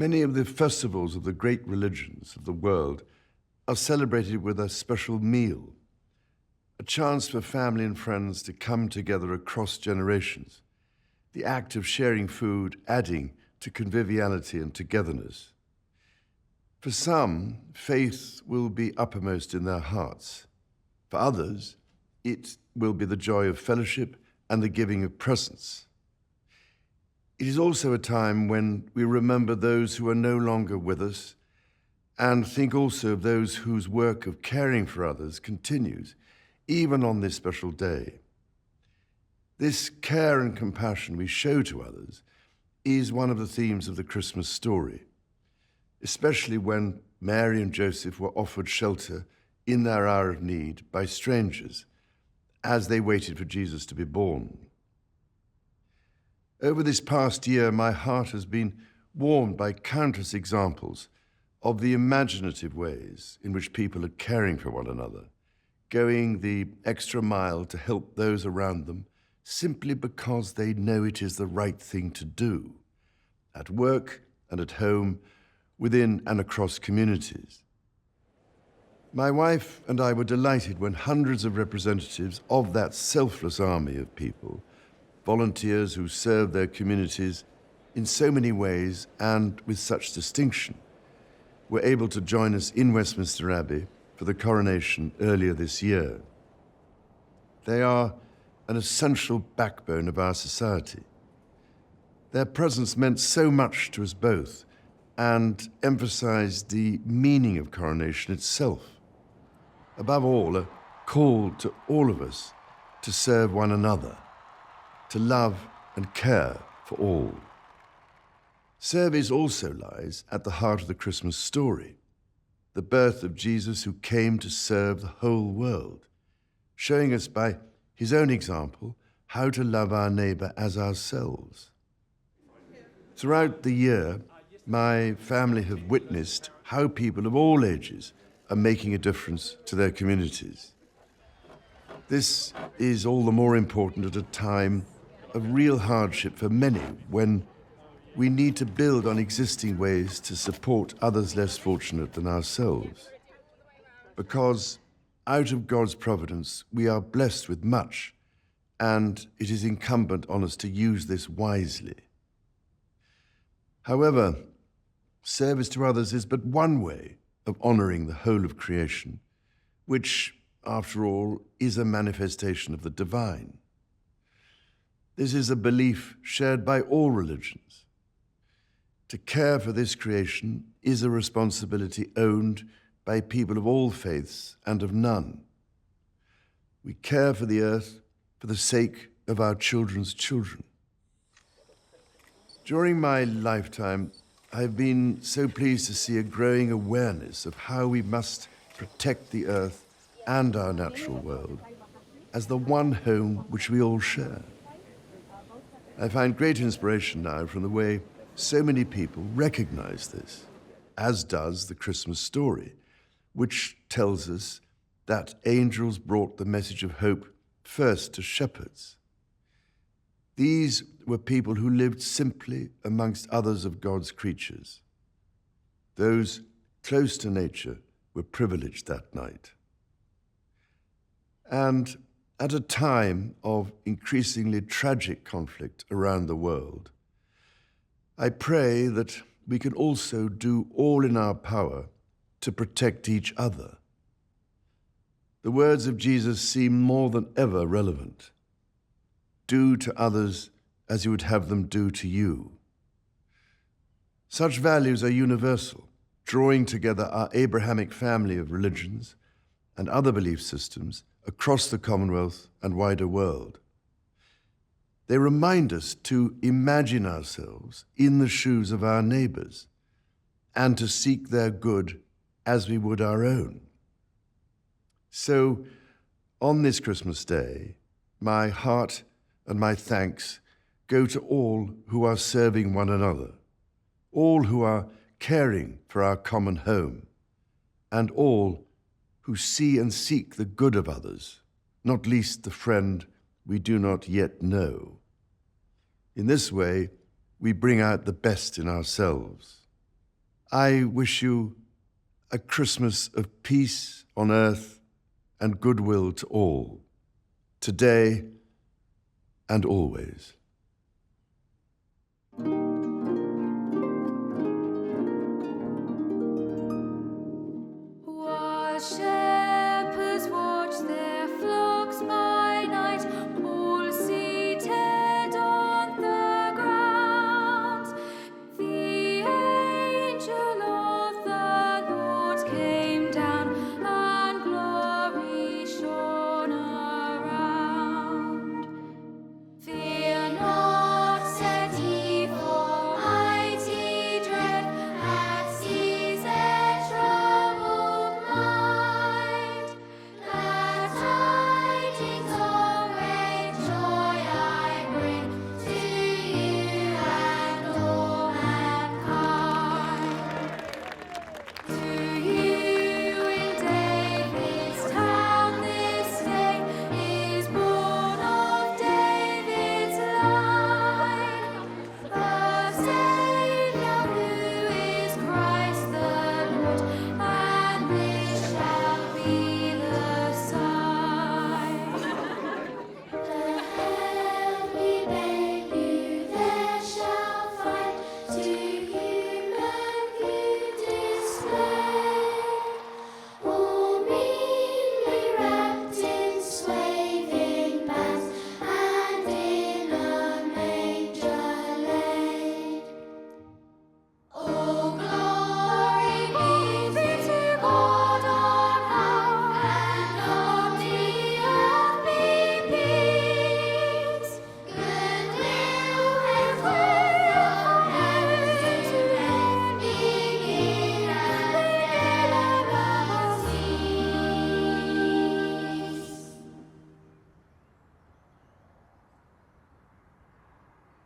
Many of the festivals of the great religions of the world are celebrated with a special meal, a chance for family and friends to come together across generations, the act of sharing food adding to conviviality and togetherness. For some, faith will be uppermost in their hearts. For others, it will be the joy of fellowship and the giving of presents. It is also a time when we remember those who are no longer with us and think also of those whose work of caring for others continues, even on this special day. This care and compassion we show to others is one of the themes of the Christmas story, especially when Mary and Joseph were offered shelter in their hour of need by strangers as they waited for Jesus to be born. Over this past year, my heart has been warmed by countless examples of the imaginative ways in which people are caring for one another, going the extra mile to help those around them simply because they know it is the right thing to do, at work and at home, within and across communities. My wife and I were delighted when hundreds of representatives of that selfless army of people, volunteers who serve their communities in so many ways and with such distinction, were able to join us in Westminster Abbey for the coronation earlier this year. They are an essential backbone of our society. Their presence meant so much to us both and emphasized the meaning of coronation itself. Above all, a call to all of us to serve one another, to love and care for all. Service also lies at the heart of the Christmas story, the birth of Jesus who came to serve the whole world, showing us by his own example how to love our neighbour as ourselves. Throughout the year, my family have witnessed how people of all ages are making a difference to their communities. This is all the more important at a time of real hardship for many when we need to build on existing ways to support others less fortunate than ourselves. Because out of God's providence, we are blessed with much, and it is incumbent on us to use this wisely. However, service to others is but one way of honoring the whole of creation, which, after all, is a manifestation of the divine. This is a belief shared by all religions. To care for this creation is a responsibility owned by people of all faiths and of none. We care for the earth for the sake of our children's children. During my lifetime, I've been so pleased to see a growing awareness of how we must protect the earth and our natural world as the one home which we all share. I find great inspiration now from the way so many people recognize this, as does the Christmas story, which tells us that angels brought the message of hope first to shepherds. These were people who lived simply amongst others of God's creatures. Those close to nature were privileged that night. And at a time of increasingly tragic conflict around the world, I pray that we can also do all in our power to protect each other. The words of Jesus seem more than ever relevant. Do to others as you would have them do to you. Such values are universal, drawing together our Abrahamic family of religions and other belief systems across the Commonwealth and wider world. They remind us to imagine ourselves in the shoes of our neighbours and to seek their good as we would our own. So, on this Christmas Day, my heart and my thanks go to all who are serving one another, all who are caring for our common home, and all who see and seek the good of others, not least the friend we do not yet know. In this way, we bring out the best in ourselves. I wish you a Christmas of peace on earth and goodwill to all, today and always. Wash